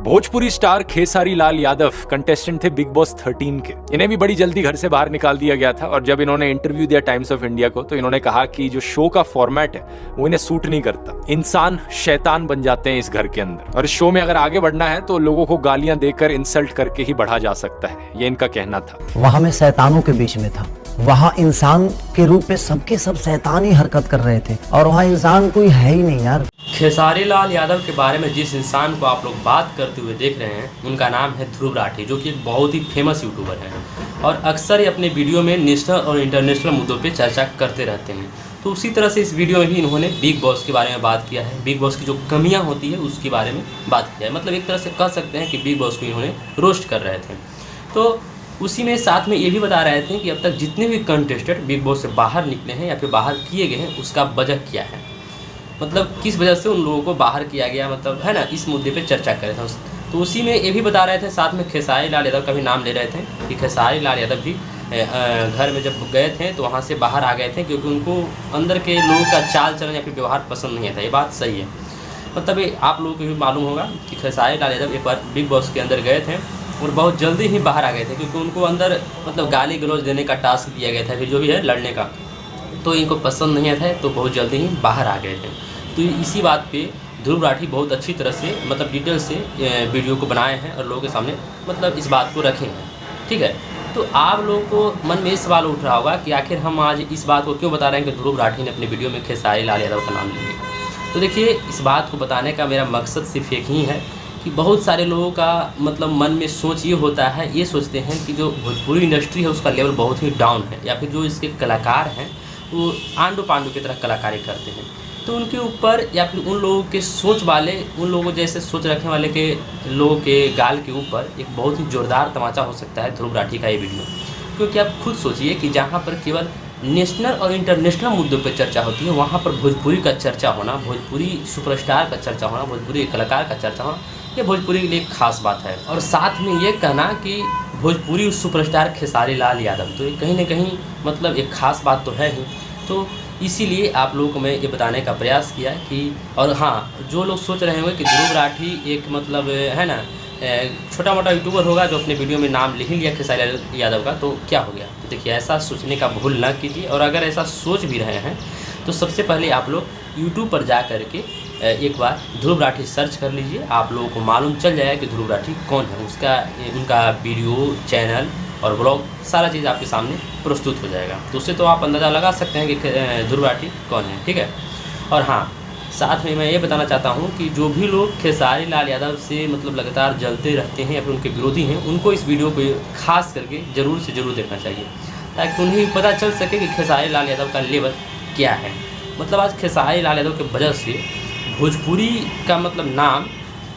Bhojpuri star Khesari Lal Yadav contestant थे big boss 13 के। इन्हें भी बड़ी जल्दी घर से बाहर निकाल दिया गया था और जब इन्होंने इंटरव्यू दिया टाइम्स ऑफ इंडिया को तो इन्होंने कहा कि जो शो का फॉर्मेट है वो इन्हें सूट नहीं करता। इंसान शैतान बन जाते हैं इस घर के अंदर और इस शो में अगर आगे बढ़ना है तो लोगों को गालियां देकर इंसल्ट करके ही बढ़ा जा सकता है, ये इनका कहना था। वहां मैं शैतानों के बीच में था, वहाँ इंसान के रूप में सबके सब शैतानी हरकत कर रहे थे और वहाँ इंसान कोई है ही नहीं यार। खेसारी लाल यादव के बारे में जिस इंसान को आप लोग बात करते हुए देख रहे हैं उनका नाम है ध्रुव राठी, जो कि एक बहुत ही फेमस यूट्यूबर है और अक्सर ही अपने वीडियो में नेशनल और इंटरनेशनल मुद्दों पे चर्चा करते रहते हैं। तो उसी तरह से इस वीडियो में भी इन्होंने बिग बॉस के बारे में बात किया है, बिग बॉस की जो कमियाँ होती है उसके बारे में बात किया है। मतलब एक तरह से कह सकते हैं कि बिग बॉस को इन्होंने रोस्ट कर रहे थे। तो उसी में साथ में ये भी बता रहे थे कि अब तक जितने भी कंटेस्टेंट बिग बॉस से बाहर निकले हैं या फिर बाहर किए गए हैं उसका वजह क्या है, मतलब किस वजह से उन लोगों को बाहर किया गया, मतलब है ना, इस मुद्दे पे चर्चा कर रहे थे। तो उसी में ये भी बता रहे थे, साथ में खेसारी लाल यादव का भी नाम ले रहे थे कि खेसारी लाल यादव भी घर में जब गए थे तो वहाँ से बाहर आ गए थे क्योंकि उनको अंदर के लोगों का चाल चलन या फिर व्यवहार पसंद नहीं आता। ये बात सही है। मतलब आप लोगों को भी मालूम होगा कि खेसारी लाल यादव एक बार बिग बॉस के अंदर गए थे और बहुत जल्दी ही बाहर आ गए थे क्योंकि उनको अंदर मतलब गाली गलौज देने का टास्क दिया गया था, फिर जो भी है लड़ने का, तो इनको पसंद नहीं आता है तो बहुत जल्दी ही बाहर आ गए थे। तो इसी बात पे ध्रुव राठी बहुत अच्छी तरह से मतलब डिटेल से वीडियो को बनाए हैं और लोगों के सामने मतलब इस बात को रखे हैं। ठीक है, तो आप लोगों को मन में ये सवाल उठ रहा होगा कि आखिर हम आज इस बात को क्यों बता रहे हैं कि ध्रुव राठी ने अपने वीडियो में खेसारी लाल यादव का नाम लिया। तो देखिए, इस बात को बताने का मेरा मकसद सिर्फ एक ही है कि बहुत सारे लोगों का मतलब मन में सोच ये होता है, ये सोचते हैं कि जो भोजपुरी इंडस्ट्री है उसका लेवल बहुत ही डाउन है या फिर जो इसके कलाकार हैं वो आंडू पांडू की तरह कलाकारी करते हैं। तो उनके ऊपर या फिर उन लोगों के सोच वाले, उन लोगों जैसे सोच रखने वाले के लोगों के गाल के ऊपर एक बहुत ही ज़ोरदार तमाचा हो सकता है ध्रुव राठी का ये वीडियो। क्योंकि आप खुद सोचिए कि जहाँ पर केवल नेशनल और इंटरनेशनल मुद्दों पर चर्चा होती है वहाँ पर भोजपुरी का चर्चा होना, भोजपुरी सुपरस्टार का चर्चा होना, भोजपुरी कलाकार का चर्चा होना, ये भोजपुरी के लिए एक खास बात है। और साथ में ये कहना कि भोजपुरी सुपरस्टार खेसारी लाल यादव, तो ये कहीं ना कहीं मतलब एक खास बात तो है ही। तो इसीलिए आप लोगों को मैं ये बताने का प्रयास किया कि, और हाँ, जो लोग सोच रहे होंगे कि ध्रुव राठी एक मतलब है ना छोटा मोटा यूट्यूबर होगा जो अपने वीडियो में नाम लिख लिया खेसारी यादव का, तो क्या हो गया। तो देखिए, ऐसा सोचने का भूल ना कीजिए और अगर ऐसा सोच भी रहे हैं तो सबसे पहले आप लोग यूट्यूब पर जा कर के एक बार ध्रुव राठी सर्च कर लीजिए। आप लोगों को मालूम चल जाएगा कि ध्रुव राठी कौन है, उनका वीडियो, चैनल और ब्लॉग सारा चीज़ आपके सामने प्रस्तुत हो जाएगा। तो उससे तो आप अंदाज़ा लगा सकते हैं कि ध्रुव राठी कौन है। ठीक है, और हाँ, साथ में मैं ये बताना चाहता हूँ कि जो भी लोग खेसारी लाल यादव से मतलब लगातार जलते रहते हैं या फिर उनके विरोधी हैं, उनको इस वीडियो को खास करके ज़रूर से ज़रूर देखना चाहिए ताकि उन्हें पता चल सके कि खेसारी लाल यादव का लेवल क्या है। मतलब आज खेसारी लाल यादव की वजह से भोजपुरी का मतलब नाम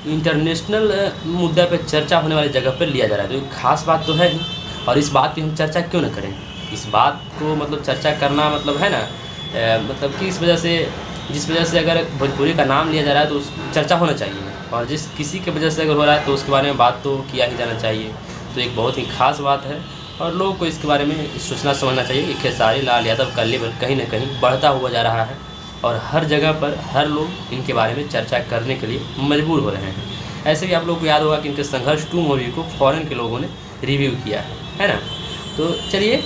इंटरनेशनल मुद्दा पे चर्चा होने वाली जगह पर लिया जा रहा है, तो एक खास बात तो है ही। और इस बात पे हम चर्चा क्यों न करें, इस बात को मतलब चर्चा करना मतलब है ना मतलब कि इस वजह से, जिस वजह से अगर भोजपुरी का नाम लिया जा रहा है तो उस चर्चा होना चाहिए, और जिस किसी की वजह से अगर हो रहा है तो उसके बारे में बात तो किया ही जाना चाहिए। तो एक बहुत ही खास बात है और लोगों को इसके बारे में सोचना समझना चाहिए कि खेसारी लाल यादव का लेवल कहीं ना कहीं बढ़ता हुआ जा रहा है और हर जगह पर हर लोग इनके बारे में चर्चा करने के लिए मजबूर हो रहे हैं। ऐसे भी आप लोगों को याद होगा कि इनके संघर्ष 2 मूवी को फॉरेन के लोगों ने रिव्यू किया है ना। तो चलिए,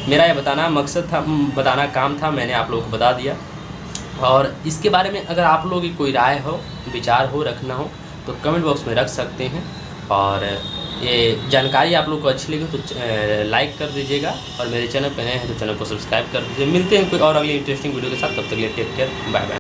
मेरा ये बताना मकसद था, बताना काम था, मैंने आप लोगों को बता दिया। और इसके बारे में अगर आप लोगों की कोई राय हो, विचार हो, रखना हो तो कमेंट बॉक्स में रख सकते हैं। और ये जानकारी आप लोग को अच्छी लगी तो लाइक कर दीजिएगा और मेरे चैनल पर नए हैं तो चैनल को सब्सक्राइब कर दीजिए। मिलते हैं कोई और अगली इंटरेस्टिंग वीडियो के साथ, तब तक के लिए टेक केयर, बाय बाय।